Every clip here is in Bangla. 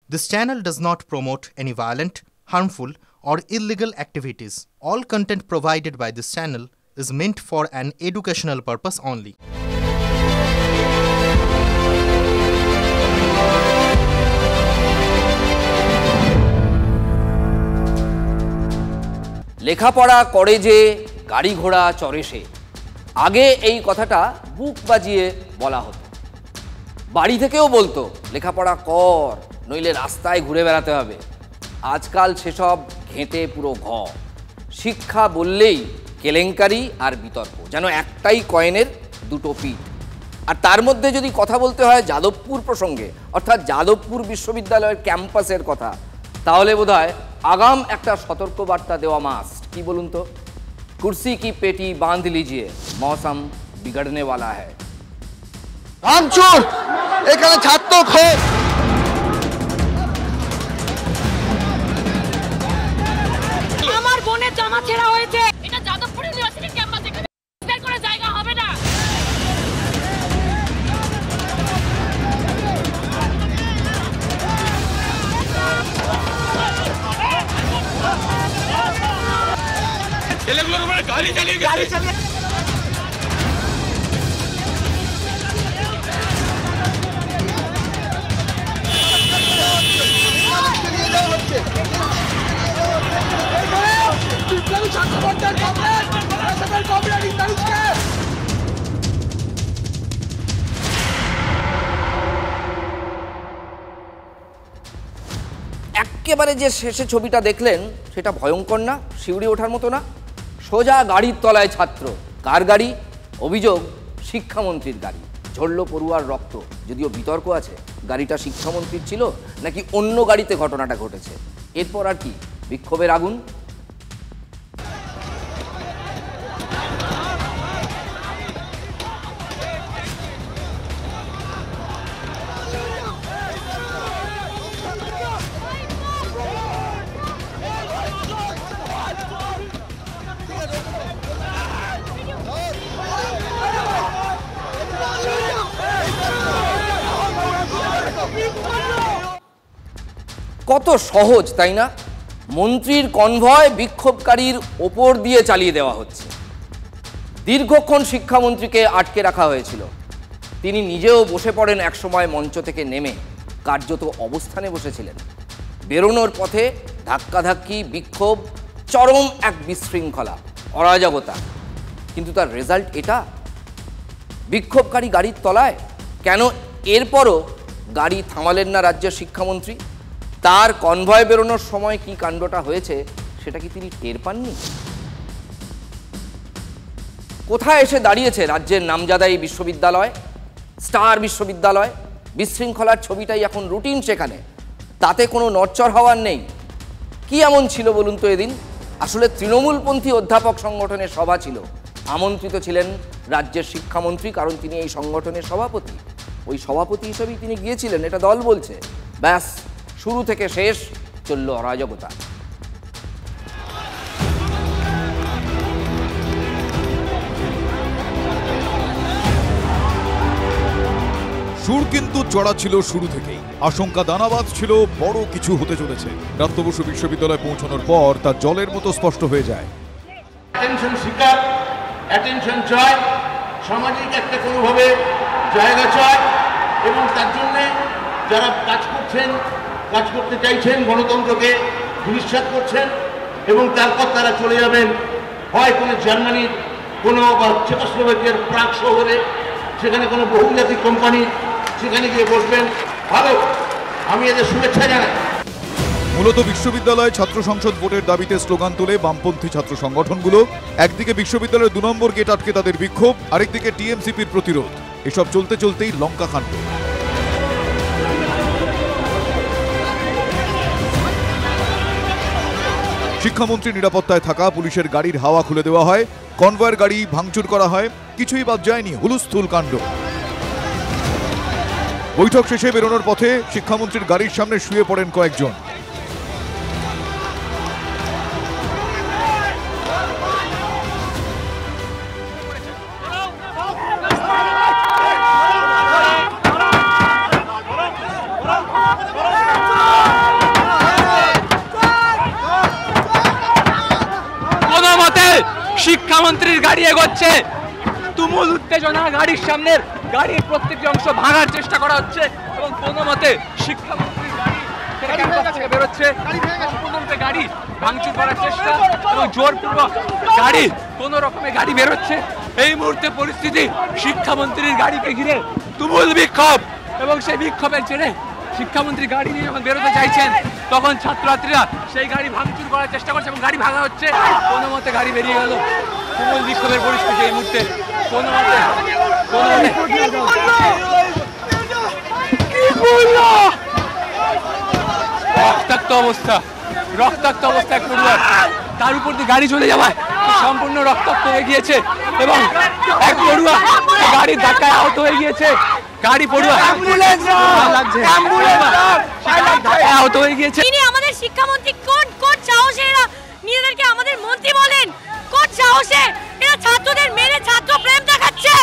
This channel does not promote any violent, harmful, or illegal activities. All content provided by this channel is meant for an educational purpose only. লেখাপড়া করে যে গাড়ি ঘোড়া চড়ে সে, আগে এই কথাটা বুক বাজিয়ে বলা হতো। বাড়ি থেকেও বলতো লেখাপড়া কর, নইলে রাস্তায় ঘুরে বেড়াতে হবে। আজকাল সেসব ঘেঁটে পুরো ঘ। শিক্ষা বললেই কেলেঙ্কারি আর বিতর্ক, যেন একটাই কয়েনের দুটো পিঠ। আর তার মধ্যে যদি কথা বলতে হয় যাদবপুর প্রসঙ্গে, অর্থাৎ যাদবপুর বিশ্ববিদ্যালয়ের ক্যাম্পাসের কথা, তাহলে বোধহয় আগাম একটা সতর্কবার্তা দেওয়া মাস্ট। কি বলুন তো? কুর্সি কি পেটি বাঁধ লিজিয়ে, মৌসম বিগড়নে वाला है। রামচুর এখানে ছাত্র ক্ষোভ। আমার বোনের জামা ছেঁড়া হয়েছে, এটা যাদবপুর ইউনিভার্সিটির ক্যাম্পাস, এখানে বের করে জায়গা হবে না। ছেলেগুলোর উপরে গাড়ি চালিয়ে গেছে। একেবারে যে শেষে ছবিটা দেখলেন সেটা ভয়ঙ্কর না? শিউরে ওঠার মতো না? সোজা গাড়ির তলায় ছাত্র। কার গাড়ি? অভিযোগ শিক্ষামন্ত্রীর গাড়ি। ঝরল পড়ুয়ার রক্ত। যদিও বিতর্ক আছে গাড়িটা শিক্ষামন্ত্রীর ছিল নাকি অন্য গাড়িতে ঘটনাটা ঘটেছে। এরপর আর কি? বিক্ষোভের আগুন। কত সহজ, তাই না? মন্ত্রীর কনভয় বিক্ষোভকারীর ওপর দিয়ে চালিয়ে দেওয়া হচ্ছে। দীর্ঘক্ষণ শিক্ষামন্ত্রীকে আটকে রাখা হয়েছিল। তিনি নিজেও বসে পড়েন একসময় মঞ্চ থেকে নেমে, কার্যত অবস্থানে বসেছিলেন। বেরোনোর পথে ধাক্কাধাক্কি, বিক্ষোভ, চরম এক বিশৃঙ্খলা, অরাজকতা। কিন্তু তার রেজাল্ট এটা, বিক্ষোভকারী গাড়ির তলায়। কেন এরপরও গাড়ি থামালেন না রাজ্যের শিক্ষামন্ত্রী? তার কনভয় বেরোনোর সময় কি কাণ্ডটা হয়েছে সেটা কি তিনি টের পাননি? কোথায় এসে দাঁড়িয়েছে রাজ্যের নামজাদা এই বিশ্ববিদ্যালয়, স্টার বিশ্ববিদ্যালয়? বিশৃঙ্খলার ছবিটাই এখন রুটিন সেখানে, তাতে কোনো নড়চড় হওয়ার নেই। কি এমন ছিল বলুন তো এদিন? আসলে তৃণমূলপন্থী অধ্যাপক সংগঠনের সভা ছিল। আমন্ত্রিত ছিলেন রাজ্যের শিক্ষামন্ত্রী, কারণ তিনি এই সংগঠনের সভাপতি। ওই সভাপতি হিসেবেই তিনি গিয়েছিলেন, এটা দল বলছে। ব্যাস, শুরু থেকে শেষ চলল অরাজকতা। সুর কিন্তু চড়া ছিল শুরু থেকেই। আশঙ্কা দানাবাজ ছিল বড় কিছু হতে চলেছে। ব্রাত্য বসু বিশ্ববিদ্যালয়ে পৌঁছানোর পর তা জলের মতো স্পষ্ট হয়ে যায়। অ্যাটেনশন শিকার, অ্যাটেনশন চায়, সামাজিক একটা কোনোভাবে জায়গা চায়, এবং তার জন্যে যারা কাজ করছেন, কাজ করতে চাইছেন, গণতন্ত্রকে ধূলিসাৎ করছেন, এবং তারপর তারা চলে যাবেন হয় কোনো জার্মানির কোনো বা চেকোস্লোভাকিয়ার প্রাগ শহরে, সেখানে কোনো বহুজাতিক কোম্পানি, সেখানে গিয়ে বসবেন। ভালো, আমি এদের শুভেচ্ছা জানাই। মূলত বিশ্ববিদ্যালয় ছাত্র সংসদ ভোটের দাবিতে স্লোগান তোলে বামপন্থী ছাত্র সংগঠনগুলো। একদিকে বিশ্ববিদ্যালয়ের 2 নম্বর গেট আটকে তাদের বিক্ষোভ, আরেকদিকে টিএমসিপির প্রতিরোধ। এসব চলতে চলতেই লঙ্কা কাণ্ড। শিক্ষামন্ত্রী নিরাপত্তায় থাকা পুলিশের গাড়ির হাওয়া খুলে দেওয়া হয়, কনভয়ের গাড়ি ভাঙচুর করা হয়। কিছুই বাদ যায়নি হুলস্থুল কাণ্ড। বৈঠক শেষে বেরোনোর পথে শিক্ষামন্ত্রীর গাড়ির সামনে শুয়ে পড়েন কয়েকজন। শিক্ষামন্ত্রীর গাড়ি এগোচ্ছে, তুমুল উত্তেজনা, গাড়ির সামনের গাড়ির প্রত্যেকটি অংশ ভাঙার চেষ্টা করা হচ্ছে এবং কোনো মতে শিক্ষামন্ত্রীর গাড়ি ক্যাম্পাস থেকে বেরোচ্ছে, সম্পূর্ণরূপে গাড়ি ভাঙচুর করার চেষ্টা এবং জোরপূর্বক গাড়ি কোনো রকমে গাড়ি বেরোচ্ছে। এই মুহূর্তে পরিস্থিতি শিক্ষামন্ত্রীর গাড়িকে ঘিরে তুমুল বিক্ষোভ এবং সেই বিক্ষোভের জেরে শিক্ষামন্ত্রী গাড়ি নিয়ে যখন বেরোতে চাইছেন তখন ছাত্রছাত্রীরা সেই গাড়ি ভাঙচুর করার চেষ্টা করছে এবং গাড়ি ভাঙা হচ্ছে। কোনো মতে গাড়ি বেরিয়ে গেল। তুমুল বিক্ষোভের পরিস্থিতি এই মুহূর্তে। কোনো মতে রক্তাক্ত অবস্থায় পড়ুয়ার, তার উপর দিয়ে গাড়ি চলে যাওয়ায় সম্পূর্ণ রক্তাক্ত হয়ে গিয়েছে এবং এক পড়ুয়া গাড়ির ধাক্কায় আহত হয়ে গিয়েছে। গাড়ি পড়ুয়া আহত হয়ে গিয়েছে। তিনি আমাদের শিক্ষামন্ত্রী কোন সাহসে এরা নিজেদেরকে আমাদের মন্ত্রী বলেন? কোন সাহসে এরা ছাত্রদের মেরে ছাত্র প্রেম দেখাচ্ছে?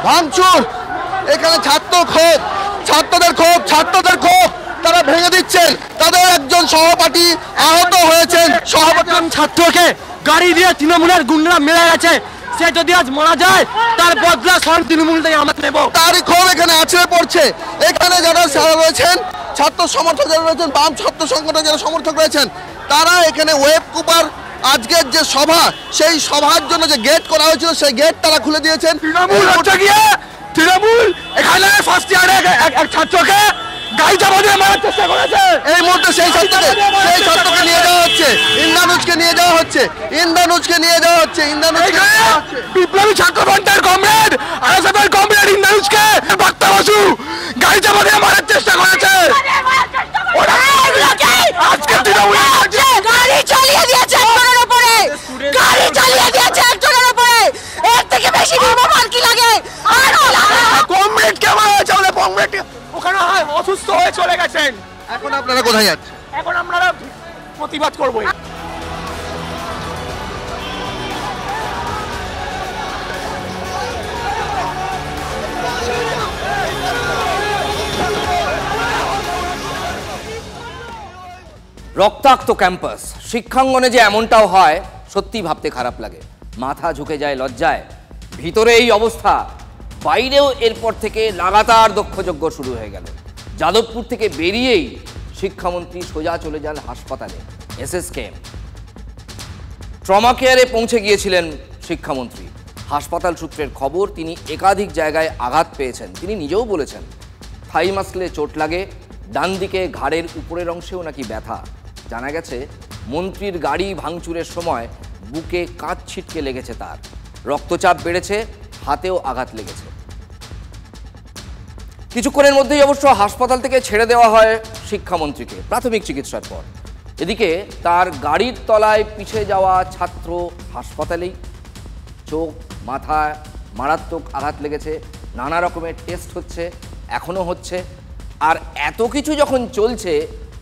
ভাঙচুর, এখানে ছাত্রদের ক্ষোভ তারা ভেঙে দিচ্ছেন। তাদের একজন সহপাঠী আহত হয়েছেন। সহপাঠী ছাত্রকে গাড়ি দিয়ে তৃণমূলের গুন্ডারা মেরে গেছে, সে যদি আজ মারা যায় তার বদলা সব তৃণমূল থেকে আমরা নেব। তারই ক্ষোভ এখানে আছড়ে পড়ছে। এখানে যারা রয়েছেন ছাত্র সমর্থক যারা রয়েছেন, বাম ছাত্র সংগঠন যারা সমর্থক রয়েছেন, তারা এখানে ওয়েব কুপার আজকের যে সভা, সেই সভার জন্য যে গেট করা হয়েছিল সেই গেট তারা খুলে দিয়েছেন। তৃণমূল এখানে ফার্স্ট ইয়ারে এক ছাত্রকে গাড়ি চাপা দিয়ে মারার চেষ্টা করেছে। এই মুহূর্তে সেই ছাত্রকে নিয়ে যাওয়া হচ্ছে, ইন্দ্রানুজকে নিয়ে যাওয়া হচ্ছে। বিপ্লবী ছাত্র ফ্রন্টের কমরেড, আরএসএফের কমরেড ইন্দ্রানুজকে বার্তা বসু গাড়ি চাপা দিয়ে মারার চেষ্টা করেছে। আজকে তৃণমূল গাড়ি চালিয়ে দিয়েছে একজনের উপরে। এর থেকে বেশি নির্মম কি লাগে? কমরেড কে মারা হয়েছে? আমাদের কমরেড ওখানে অসুস্থ হয়ে চলে গেছেন। এখন আপনারা কোথায় যাচ্ছেন? এখন আমরা প্রতিবাদ করবো। রক্তাক্ত ক্যাম্পাস, শিক্ষাঙ্গনে যে এমনটাও হয় সত্যি ভাবতে খারাপ লাগে, মাথা ঝুঁকে যায় লজ্জায়। ভিতরে এই অবস্থা, বাইরেও এরপর থেকে লাগাতার দক্ষযজ্ঞ শুরু হয়ে গেল। যাদবপুর থেকে বেরিয়েই শিক্ষামন্ত্রী সোজা চলে যান হাসপাতালে, এসএসকেএম। ট্রমা কেয়ারে পৌঁছে গিয়েছিলেন শিক্ষামন্ত্রী। হাসপাতাল সূত্রের খবর, তিনি একাধিক জায়গায় আঘাত পেয়েছেন। তিনি নিজেও বলেছেন থাই মাসলে চোট লাগে, ডান দিকে ঘাড়ের উপরের অংশেও নাকি ব্যথা। জানা গেছে মন্ত্রীর গাড়ি ভাঙচুরের সময় বুকে কাঁচ ছিটকে লেগেছে তার, রক্তচাপ বেড়েছে, হাতেও আঘাত লেগেছে। কিছুক্ষণের মধ্যেই অবশ্য হাসপাতাল থেকে ছেড়ে দেওয়া হয় শিক্ষামন্ত্রীকে প্রাথমিক চিকিৎসার পর। এদিকে তার গাড়ির তলায় পিছে যাওয়া ছাত্র হাসপাতালেই, চোখ মাথায় মারাত্মক আঘাত লেগেছে, নানা রকমের টেস্ট হচ্ছে, এখনো হচ্ছে। আর এত কিছু যখন চলছে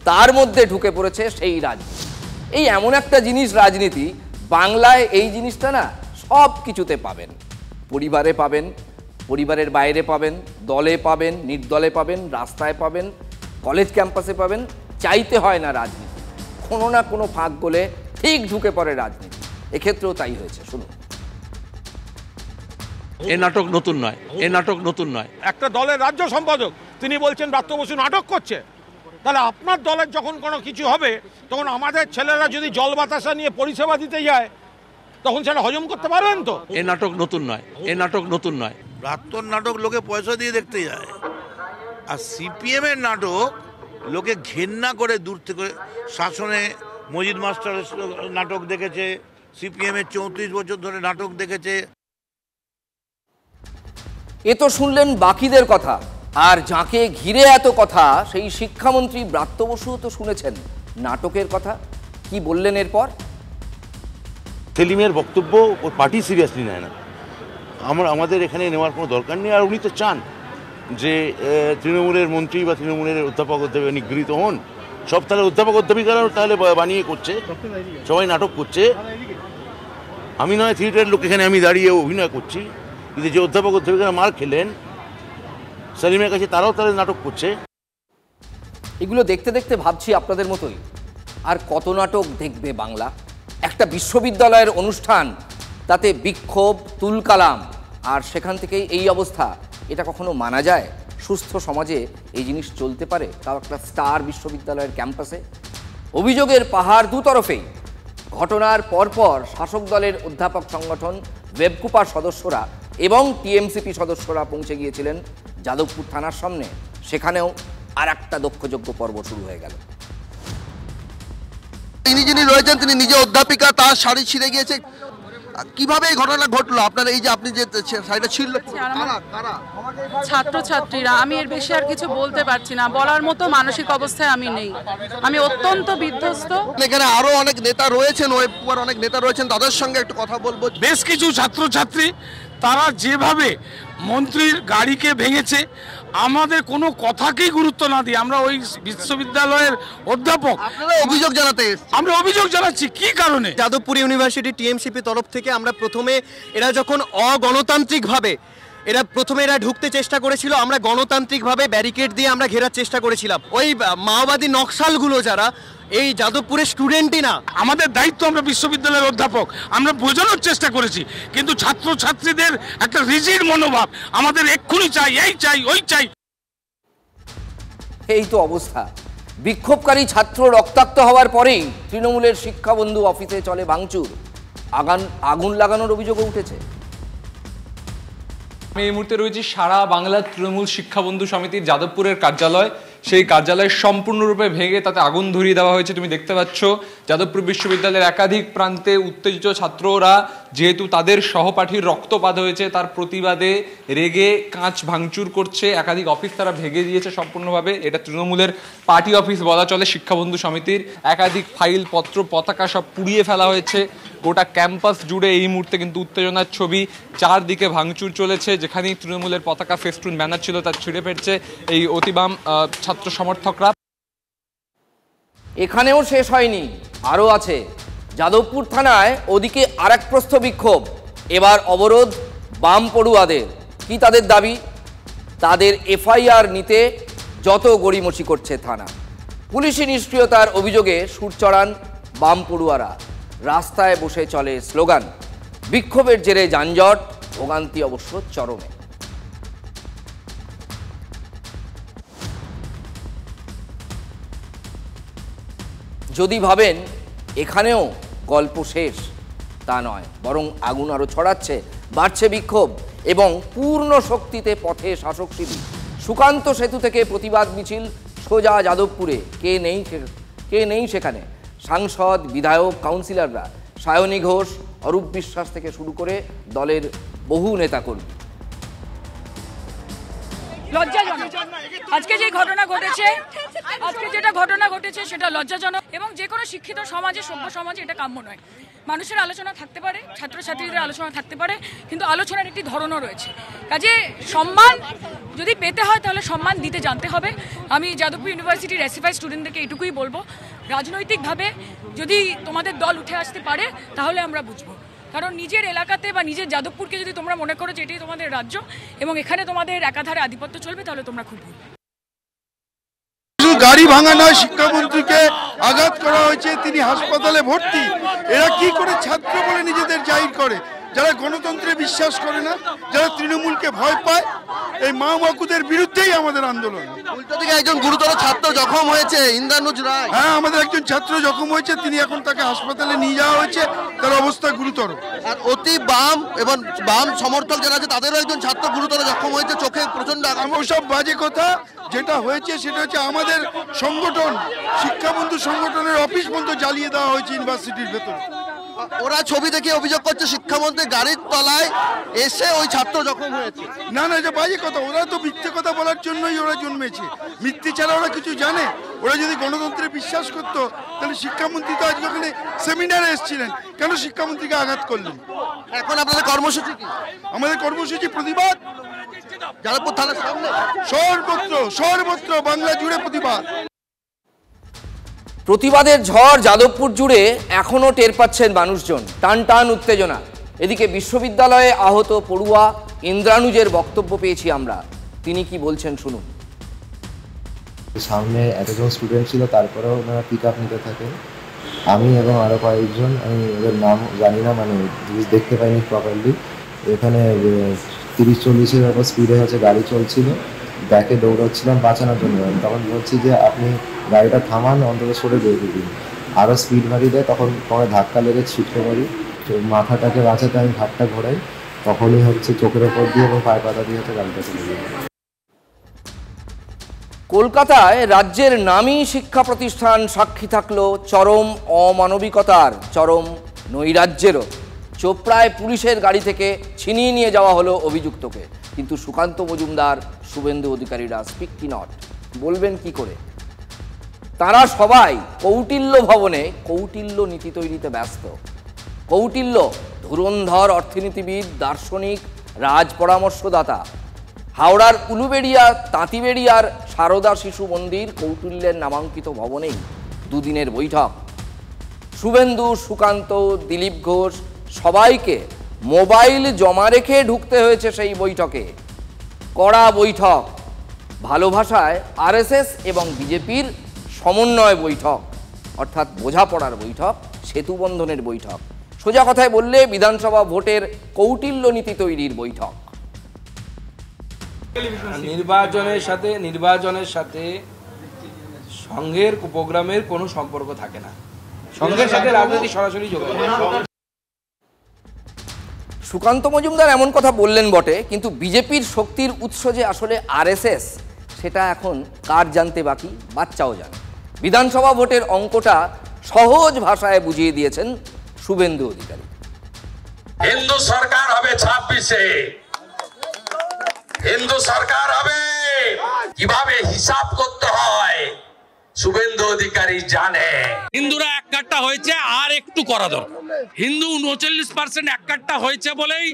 তার মধ্যে ঢুকে পড়েছে সেই রাজনীতি। এই এমন একটা জিনিস রাজনীতি, বাংলায় এই জিনিসটা না সব কিছুতে পাবেন। পরিবারে পাবেন, পরিবারের বাইরে পাবেন, দলে পাবেন, নির্দলে পাবেন, রাস্তায় পাবেন, কলেজ ক্যাম্পাসে পাবেন। চাইতে হয় না রাজনীতি, কোনো না কোনো ফাঁক গলে ঠিক ঢুকে পড়ে রাজনীতি। এক্ষেত্রেও তাই হয়েছে। শুনুন। এ নাটক নতুন নয়। একটা দলের রাজ্য সম্পাদক তিনি বলছেন ব্রাত্য বসু নাটক করছে। তাহলে আপনার দলের যখন কোনো কিছু হবে তখন আমাদের ছেলেরা যদি জল বাতাসা নিয়ে পরিষেবা দিতে যায় তখন সেটা হজম করতে পারবেন তো? এ নাটক নতুন নয়। প্রাক্তন নাটক লোকে পয়সা দিয়ে দেখতে যায়, আর সিপিএম এর নাটক লোকে ঘেন্না করে দূর থেকে। শাসনে মজিদ মাস্টারের নাটক দেখেছে, সিপিএম এর 34 বছর ধরে নাটক দেখেছে। এ তো শুনলেন বাকিদের কথা, আর যাকে ঘিরে এত কথা সেই শিক্ষামন্ত্রী ব্রাত্য বসুও তো শুনেছেন নাটকের কথা। কি বললেন এরপর? সেলিমের বক্তব্য ওর পার্টি সিরিয়াসলি নেয় না, আমাদের এখানে নেওয়ার কোনো দরকার নেই। আর উনি তো চান যে তৃণমূলের মন্ত্রী বা তৃণমূলের অধ্যাপক অধ্যাপিকা নিগৃহীত হন। সব তাহলে অধ্যাপক অধ্যাপিকারাও তাহলে বানিয়ে করছে, সবাই নাটক করছে। আমি নয় থিয়েটারের লোক এখানে আমি দাঁড়িয়ে অভিনয় করছি, কিন্তু যে অধ্যাপক অধ্যাপিকারা মার খেলেন সেলিমের কাছে তারাও তাহলে নাটক করছে। এগুলো দেখতে দেখতে ভাবছি আপনাদের মতোই আর কত নাটক দেখবে বাংলা। একটা বিশ্ববিদ্যালয়ের অনুষ্ঠান, তাতে বিক্ষোভ, তুলকালাম, আর সেখান থেকেই এই অবস্থা, এটা কখনো মানা যায়? সুস্থ সমাজে এই জিনিস চলতে পারে, তাও একটা স্টার বিশ্ববিদ্যালয়ের ক্যাম্পাসে? অভিযোগের পাহাড় দুতরফেই। ঘটনার পরপর শাসক দলের অধ্যাপক সংগঠন, ওয়েবকুপার সদস্যরা এবং টিএমসিপি সদস্যরা পৌঁছে গিয়েছিলেন যাদবপুর থানার সামনে। সেখানেও আর একটা দক্ষযজ্ঞ পর্ব শুরু হয়ে গেল। যিনি রয়েছেন তিনি নিজে অধ্যাপিকা, তার শাড়ি ছিঁড়ে গিয়েছে। কিভাবে এই ঘটনা ঘটলো? আপনার এই যে আপনি যে শাড়িটা ছিঁড়ল, ছাত্রছাত্রীরা, আমি এর বেশি আর কিছু বলতে পারছি না, বলার মতো মানসিক অবস্থায় আমি নেই, আমি অত্যন্ত বিধ্বস্ত। এখানে আরো অনেক নেতা রয়েছেন, ওয়েবকুপার অনেক নেতা রয়েছেন, তাদের সঙ্গে একটু কথা বলবো। বেশ কিছু ছাত্রছাত্রী তারা যেভাবে মন্ত্রীর গাড়িকে ভেঙেছে, আমাদের কোনো কথাকেই গুরুত্ব না দিয়ে আমরা ওই বিশ্ববিদ্যালয়ের অধ্যাপক আমরা অভিযোগ জানাচ্ছি। কি কারণে? যাদবপুর ইউনিভার্সিটি টিএমসিপি তরফ থেকে আমরা প্রথমে এরা যখন অগণতান্ত্রিকভাবে এরা ঢুকতে চেষ্টা করেছিল, আমরা গণতান্ত্রিকভাবে ব্যারিকেড দিয়ে আমরা ঘেরার চেষ্টা করেছিলাম। ওই মাওবাদী নকশালগুলো যারা এই যাদবপুরের স্টুডেন্টই না, আমাদের দায়িত্ব, আমরা বিশ্ববিদ্যালয়ের অধ্যাপক, আমরা বোঝানোর চেষ্টা করেছি, কিন্তু ছাত্রছাত্রীদের একটা রিজিড মনোভাব, আমাদের এক্ষুনি চাই, এই চাই, ওই চাই। এই তো অবস্থা। বিক্ষোভকারী ছাত্র রক্তাক্ত হওয়ার পরেই তৃণমূলের শিক্ষাবন্ধু অফিসে চলে ভাঙচুর, আগুন লাগানোর অভিযোগও উঠেছে। আমি এই মুহূর্তে রয়েছি সারা বাংলা তৃণমূল শিক্ষাবন্ধু সমিতির যাদবপুরের কার্যালয়। সেই কার্যালয় সম্পূর্ণরূপে ভেঙে তাতে আগুন ধরিয়ে দেওয়া হয়েছে। তুমি দেখতে পাচ্ছ যাদবপুর বিশ্ববিদ্যালয়ের একাধিক প্রান্তে উত্তেজিত ছাত্ররা, যেহেতু তাদের সহপাঠীর রক্তপাত হয়েছে, তার প্রতিবাদে রেগে কাঁচ ভাঙচুর করছে। একাধিক অফিস তারা ভেঙে দিয়েছে সম্পূর্ণভাবে। এটা তৃণমূলের পার্টি অফিস বলা চলে শিক্ষাবন্ধু সমিতির। একাধিক ফাইল, পত্র, পতাকা সব পুড়িয়ে ফেলা হয়েছে। গোটা ক্যাম্পাস জুড়ে এই মুহূর্তে কিন্তু উত্তেজনার ছবি। চারদিকে ভাঙচুর চলেছে, যেখানেই তৃণমূলের পতাকা, ফেস্টুন, ব্যানার ছিল তার ছিঁড়ে ফেলছে এই অতিবাম ছাত্র সমর্থকরা। এখানেও শেষ হয়নি, আরও আছে। যাদবপুর থানায় ওদিকে আরেক প্রস্থ বিক্ষোভ। এবার অবরোধ বাম পড়ুয়াদের। কি তাদের দাবি? তাদের এফআইআর নিতে যত গড়িমসি করছে থানা। পুলিশি নিষ্ক্রিয়তার অভিযোগে সুর চড়ান বাম পড়ুয়ারা। রাস্তায় বসে চলে স্লোগান। বিক্ষোভের জেরে যানজট, ভোগান্তি অবশ্য চরমে। যদি ভাবেন এখানেও গল্প শেষ, তা নয়, বরং আগুন আরো ছড়াচ্ছে, বাড়ছে বিক্ষোভ এবং পূর্ণ শক্তিতে পথে শাসক শিবির। সুকান্ত সেতু থেকে প্রতিবাদ মিছিল সোজা যাদবপুরে। কে নেই সেখানে? সাংসদ, বিধায়ক, কাউন্সিলররা, সায়নী ঘোষ, অরূপ বিশ্বাস থেকে শুরু করে দলের বহু নেতাকর্মী। লজ্জাজনক আজকে যে ঘটনা ঘটেছে, যেটা ঘটনা ঘটেছে সেটা লজ্জাজনক এবং যে কোনো শিক্ষিত সমাজে, সভ্য সমাজে এটা কাম্য নয়। মানুষের আলোচনা থাকতে পারে, ছাত্রছাত্রীদের আলোচনা থাকতে পারে, কিন্তু আলোচনার একটি ধরনও রয়েছে। কাজে সম্মান যদি পেতে হয় তাহলে সম্মান দিতে জানতে হবে। আমি যাদবপুর ইউনিভার্সিটির এসএফআই স্টুডেন্টদেরকে এটুকুই বলবো, রাজনৈতিকভাবে যদি তোমাদের দল উঠে আসতে পারে তাহলে আমরা বুঝবো। কারণ নিজের এলাকাতে বা নিজের যাদবপুরকে যদি তোমরা মনে করো যে এটাই তোমাদের রাজ্য এবং এখানে তোমাদের একাধারে আধিপত্য চলবে, তাহলে তোমরা খুব ভুল। গাড়ি ভাঙা নয়, শিক্ষামন্ত্রীকে আঘাত করা হয়েছে, তিনি হাসপাতালে ভর্তি। এরা কি করে ছাত্র বলে নিজেদের জাহির করে? যারা গণতন্ত্রে বিশ্বাস করে না, যারা তৃণমূলকে ভয় পায়, এই মা বাকুদের বিরুদ্ধেই আমাদের আন্দোলন। উল্টো দিকে একজন গুরুতর ছাত্র জখম হয়েছে, ইন্দ্রানুজ রায়। হ্যাঁ, আমাদের একজন ছাত্র জখম হয়েছে, তিনি এখন তাকে হাসপাতালে নিয়ে যাওয়া হয়েছে, তার অবস্থা গুরুতর। আর অতি বাম এবং বাম সমর্থক যারা আছে তাদেরও একজন ছাত্র গুরুতর জখম হয়েছে, চোখে প্রচন্ড আঘাত। ওসব বাজে কথা। যেটা হয়েছে সেটা হচ্ছে আমাদের সংগঠন, শিক্ষাবন্ধু সংগঠনের অফিস পর্যন্ত জ্বালিয়ে দেওয়া হয়েছে ইউনিভার্সিটির ভেতরে। ওরা ছবি দেখে অভিযোগ করছে শিক্ষামন্ত্রী গাড়ির তলায় এসে ওই ছাত্র জখম হয়েছে। না না, এটা বাজে কথা। ওরা তো মিথ্যে কথা বলার জন্যই ওরা জন্মেছে। মিথ্যে ছাড়া ওরা কিছু জানে? ওরা যদি গণতন্ত্রে বিশ্বাস করতো তাহলে শিক্ষামন্ত্রী তো আজকে ওখানে সেমিনারে এসেছিলেন, কেন শিক্ষামন্ত্রীকে আঘাত করলেন? এখন আপনাদের কর্মসূচি কি? আমাদের কর্মসূচি প্রতিবাদ। যাদবপুর থানার সামনে সর্বত্র বাংলা জুড়ে প্রতিবাদ। প্রতিবাদের ঝড় যাদবপুর জুড়ে এখনো টের পাচ্ছেন মানুষজন। টান টান উত্তেজনা। এদিকে বিশ্ববিদ্যালয়ে আহত পড়ুয়া ইন্দ্রানুজের বক্তব্য পেয়েছি আমরা। তিনি কি বলছেন শুনুন। সামনে এতজন স্টুডেন্ট ছিল, তারপরেও ওনারা পিক আপ নিতে থাকেন আমি এবং আরও কয়েকজন, আমি ওদের নাম জানি না, মানে দেখতে পাইনি প্রপারলি, এখানে 30-40-এর ওপর স্পিডে হচ্ছে গাড়ি চলছিল, ব্যাকে দৌড়াচ্ছিলাম বাঁচানোর জন্য। তখন বলছি যে আপনি গাড়িটা থামান, অন্তত সরে বেরিয়ে দিন। আরও স্পিড বাড়িয়ে দেয়, তখন পরে ধাক্কা লেগে ছিটকে পড়ি। তো মাথাটাকে বাঁচাতে আমি ঘাটটা ঘোরাই, তখনই হচ্ছে চোখের ওপর দিয়ে এবং পায়ে পাতা দিয়ে হচ্ছে গাড়িটা চলে যায়। কলকাতায় রাজ্যের নামী শিক্ষা প্রতিষ্ঠান সাক্ষী থাকলো চরম অমানবিকতার, চরম নৈরাজ্যেরও। চোপড়ায় পুলিশের গাড়ি থেকে ছিনিয়ে নিয়ে যাওয়া হলো অভিযুক্তকে, কিন্তু সুকান্ত মজুমদার, শুভেন্দু অধিকারীরা স্পিক কি নট, বলবেন কি করে? তারা সবাই কৌটিল্য ভবনে কৌটিল্য নীতি তৈরিতে ব্যস্ত। কৌটিল্য ধুরন্ধর অর্থনীতিবিদ, দার্শনিক, রাজ পরামর্শদাতা। হাওড়ার উলুবেড়িয়া, তাঁতিবেড়িয়ার সারদা শিশু মন্দির কৌটিল্যের নামাঙ্কিত ভবনেই দুদিনের বৈঠক। শুভেন্দু, সুকান্ত, দিলীপ ঘোষ সবাইকে মোবাইল জমা রেখে ঢুকতে হয়েছে সেই বৈঠকে। কড়া বৈঠক, ভালো ভাষায় আরএসএস এবং বিজেপির সমন্বয় বৈঠক, অর্থাৎ বোঝাপড়ার বৈঠক, সেতুবন্ধনের বৈঠক। সোজা কথায় বললে বিধানসভা ভোটের কৌটিল্য নীতি তৈরির বৈঠক। নির্বাচনের সাথে সংঘের প্রোগ্রামের কোনো সম্পর্ক থাকে না, সংঘের সাথে রাজনীতি সরাসরি যোগাযোগ। সুকান্ত মজুমদার এমন কথা বললেন বটে, কিন্তু বিজেপির শক্তির উৎস যে আসলে আরএসএস, সেটা এখন কার জানতে বাকি? বাচ্চাও জানে। বিধানসভা ভোটের অঙ্কটা সহজ ভাষায় বুঝিয়ে দিয়েছেন শুভেন্দু অধিকারী। হিন্দু সরকার হবে 26-এ, হিন্দু সরকার হবে, কিভাবে হিসাব করতে হয় শুভেন্দু অধিকারী জানে। হিন্দুরা এক কাট্টা হয়েছে, আর একটু করা দরকার। হিন্দু 39% এক কাট্টা হয়েছে বলেই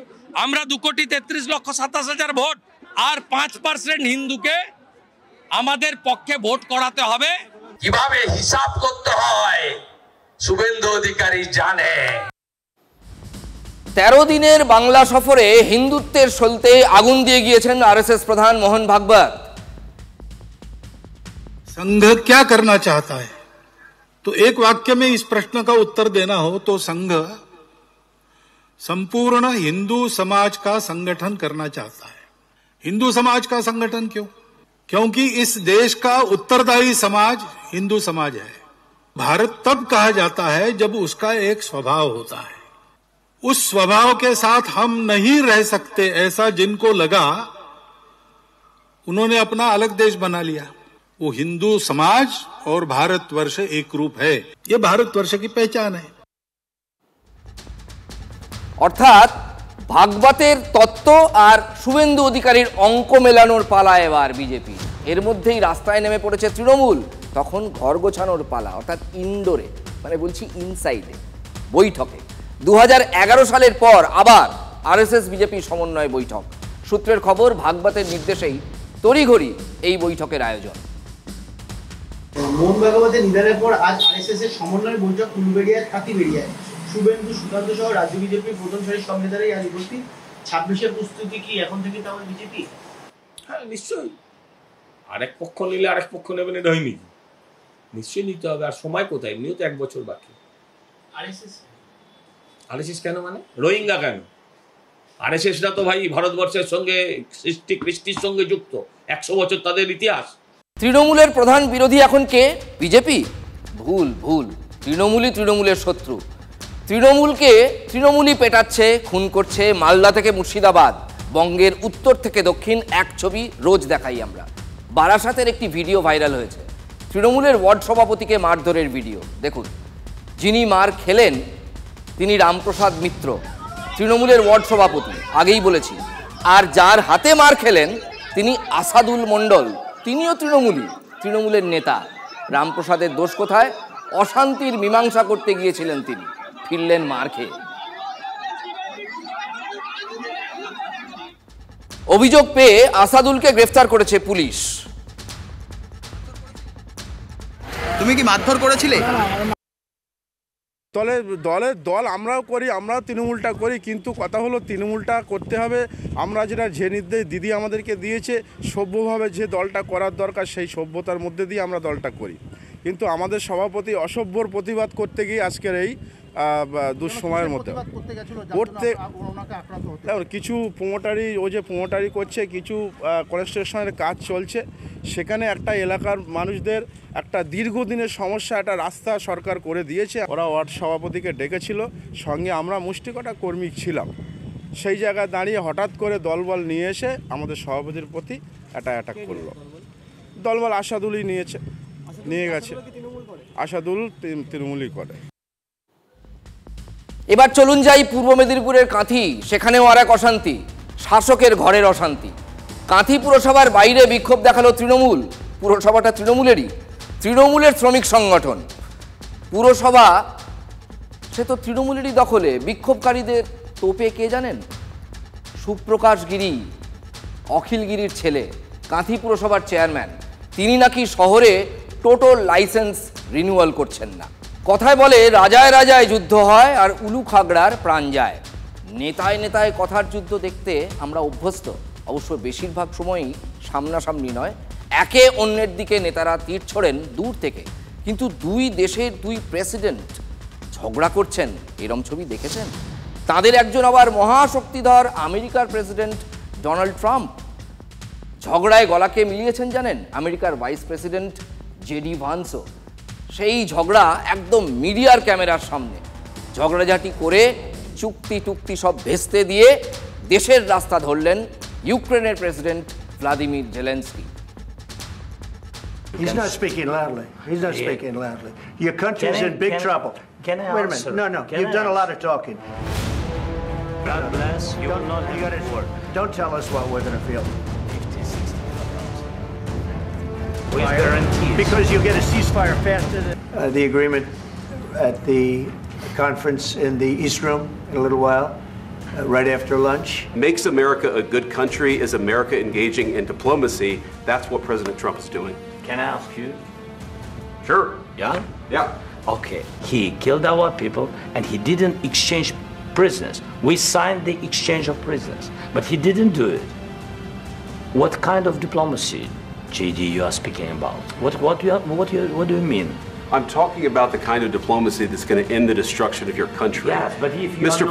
আমরা 2,33,27,000 ভোট, আর 5% হিন্দুকে আমাদের পক্ষে ভোট করাতে হবে। কিভাবে হিসাব করতে হয় শুভেন্দু অধিকারী জানে। 13 দিনের বাংলা সফরে হিন্দুত্বের সলতে আগুন দিয়ে গিয়েছেন আরএসএস প্রধান মোহন ভাগবত। संघ क्या करना चाहता है, तो एक वाक्य में इस प्रश्न का उत्तर देना हो तो संघ संपूर्ण हिंदू समाज का संगठन करना चाहता है। हिंदू समाज का संगठन क्यों? क्योंकि इस देश का उत्तरदायी समाज हिंदू समाज है। भारत तब कहा जाता है जब उसका एक स्वभाव होता है। उस स्वभाव के साथ हम नहीं रह सकते, ऐसा जिनको लगा उन्होंने अपना अलग देश बना लिया। वो हिंदू समाज और भारतवर्ष एक रूप है, ये भारतवर्ष की पहचान है। অর্থাৎ ভাগবতের তত্ত্ব আর শুভেন্দু অধিকারীর অঙ্ক মেলানোর পালা এবার বিজেপি। এর মধ্যেই রাস্তায় নেমে পড়েছে তৃণমূল। তখন ঘর গোছানোর পালা, অর্থাৎ ইনডোরে, মানে বলছি ইনসাইডে, বৈঠকে। 2011 সালের পর আবার আরএসএস বিজেপি সমন্বয় বৈঠক। সূত্রের খবর, ভাগবতের নির্দেশেই তড়িঘড়ি এই বৈঠকের আয়োজন। মোহন ভাগবতের নিধনের পর আজ আরএসএস এর সমন্বয় বৈঠক উলুবেড়িয়ার তাঁতিবেড়িয়ায়। শুভেন্দু, সুকান্ত সহ রাজ্য বিজেপির প্রথম সারির সংনেতারাই আজ উপস্থিত। 26-এর প্রস্তুতি কি এখন থেকে তাহলে বিজেপি? হ্যাঁ, নিশ্চয়ই। আরেক পক্ষ নিলে আরেক পক্ষ নেবেন, এটা হয়নি, নিশ্চয়ই নিতে হবে। আর সময় কোথায়? এমনিও তো 1 বছর বাকি। আরএসএস কেন, মানে রোহিঙ্গা কেন? আরএসএসরা তো ভাই ভারতবর্ষের সঙ্গে কৃষ্টির সঙ্গে যুক্ত, 100 বছর তাদের ইতিহাস। তৃণমূলের প্রধান বিরোধী এখন কে? বিজেপি? ভুল ভুল, তৃণমূলের শত্রু। তৃণমূলকে তৃণমূলই পেটাচ্ছে, খুন করছে। মালদা থেকে মুর্শিদাবাদ, বঙ্গের উত্তর থেকে দক্ষিণ, এক ছবি রোজ দেখাই আমরা। বারাসাতের একটি ভিডিও ভাইরাল হয়েছে, তৃণমূলের ওয়ার্ড সভাপতিকে মারধরের ভিডিও। দেখুন, যিনি মার খেলেন তিনি রামপ্রসাদ মিত্র, তৃণমূলের ওয়ার্ড সভাপতি, আগেই বলেছি। আর যার হাতে মার খেলেন তিনি আসাদুল মণ্ডল, তিনিও তৃণমূলের নেতা। রামপ্রসাদের দোষ কোথায়? অশান্তির মীমাংসা করতে গিয়েছিলেন তিনি, ফিরলেন মার খেয়ে। অভিযোগ পেয়ে আসাদুলকে গ্রেফতার করেছে পুলিশ। তুমি কি মারধর করেছিলে? দল আমরাও করি, আমরাও তৃণমূলটা করি, কিন্তু কথা হলো তৃণমূলটা করতে হবে আমরা যেটা যে নির্দেশ দিদি আমাদেরকে দিয়েছে, সভ্যভাবে যে দলটা করার দরকার সেই সভ্যতার মধ্যে দিয়ে আমরা দলটা করি। কিন্তু আমাদের সভাপতি অসভ্যর প্রতিবাদ করতে গিয়ে আজকের এই দুঃসময়ের মধ্যে করতে কিছু প্রোমোটারি প্রোমোটারি করছে, কিছু কনস্ট্রাকশনের কাজ চলছে, সেখানে একটা এলাকার মানুষদের একটা দীর্ঘদিনের সমস্যা, একটা রাস্তা সরকার করে দিয়েছে। ওরা ওয়ার্ড সভাপতিকে ডেকেছিল, সঙ্গে আমরা মুষ্টিকটা কর্মী ছিলাম। সেই জায়গায় দাঁড়িয়ে হঠাৎ করে দলবল নিয়ে এসে আমাদের সভাপতির প্রতি একটা অ্যাটাক করলো। দলবল আসাদুলই নিয়ে গেছে, আসাদুল তৃণমূলই করে। এবার চলুন যাই পূর্ব মেদিনীপুরের কাঁথি, সেখানেও আর এক অশান্তি, শাসকের ঘরের অশান্তি। কাঁথি পুরসভার বাইরে বিক্ষোভ দেখালো তৃণমূল। পুরসভাটা তৃণমূলের শ্রমিক সংগঠন। পুরসভা সে তো তৃণমূলেরই দখলে। বিক্ষোভকারীদের তোপে কে জানেন? সুপ্রকাশ গিরি, অখিল গিরির ছেলে, কাঁথি পুরসভার চেয়ারম্যান। তিনি নাকি শহরে টোটো লাইসেন্স রিনিউয়াল করছেন না। কথায় বলে রাজায় রাজায় যুদ্ধ হয় আর উলু খাগড়ার প্রাণ যায়। নেতায় নেতায় কথার যুদ্ধ দেখতে আমরা অভ্যস্ত, অবশ্য বেশিরভাগ সময়ই সামনাসামনি নয়, একে অন্যের দিকে নেতারা তীর ছোড়েন দূর থেকে। কিন্তু দুই দেশের দুই প্রেসিডেন্ট ঝগড়া করছেন, এরম ছবি দেখেছেন? তাদের একজন আবার মহাশক্তিধর আমেরিকার প্রেসিডেন্ট ডোনাল্ড ট্রাম্প। ঝগড়ায় গলাকে মিলিয়েছেন জানেন আমেরিকার ভাইস প্রেসিডেন্ট জেডি ভান্সও। সেই ঝগড়া একদম মিডিয়ার ক্যামেরার সামনে। ঝগড়াঝাটি করে চুক্তি সব ভেস্তে দিয়ে দেশের রাস্তা ধরলেন ইউক্রেনের president Vladimir Zelensky. He's not speaking loudly. He's not speaking loudly. Your country's in big trouble. Wait a minute. No. You've done a lot of talking. God bless. You will not have to work. Don't tell us what we're going to feel. 50, 60,000. With guarantees. Because you get a ceasefire faster than the agreement at the conference in the East Room in a little while. Right after lunch. Makes America a good country is America engaging in diplomacy. That's what President Trump is doing. Can I ask you? Sure. Yeah? Okay. He killed our people and he didn't exchange prisoners. We signed the exchange of prisoners, but he didn't do it. What kind of diplomacy, JD, you are speaking about? What do you mean? I'm talking about the kind of diplomacy that's going to end the destruction of your country. Yes, but if you Mr.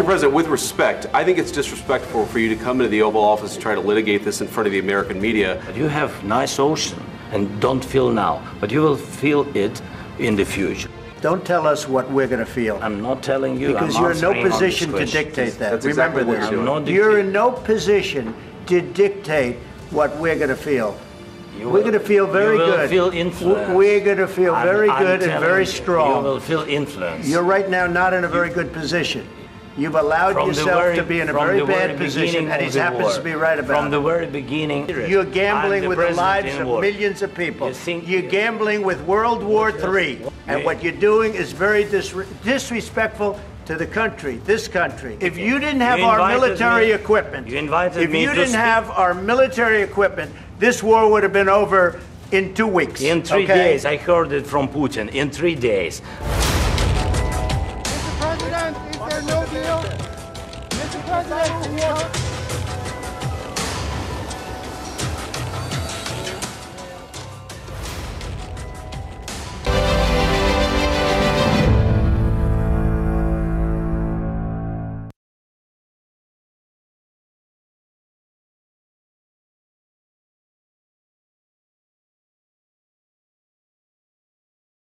President, with respect, I think it's disrespectful for you to come into the Oval Office and try to litigate this in front of the American media. But you have nice ocean and don't feel now, but you will feel it in the future. Don't tell us what we're going to feel. I'm not telling you. Because you're in no position to dictate that. That's Remember exactly this. You're in no position to dictate what we're going to feel. We're going to feel very good. You will feel influence. We're going to feel very good and very strong. You will feel influence. You're right now not in a very good position. You've allowed yourself to be in a very bad position, and he happens to be right about it. From the very beginning, you're gambling with the lives of millions of people. You're gambling with World War III, and what you're doing is very disrespectful to the country, this country. If you didn't have our military equipment, this war would have been over in 2 weeks. In 3 days, I heard it from Putin. In 3 days. Mr. President, is there no deal? Mr. President,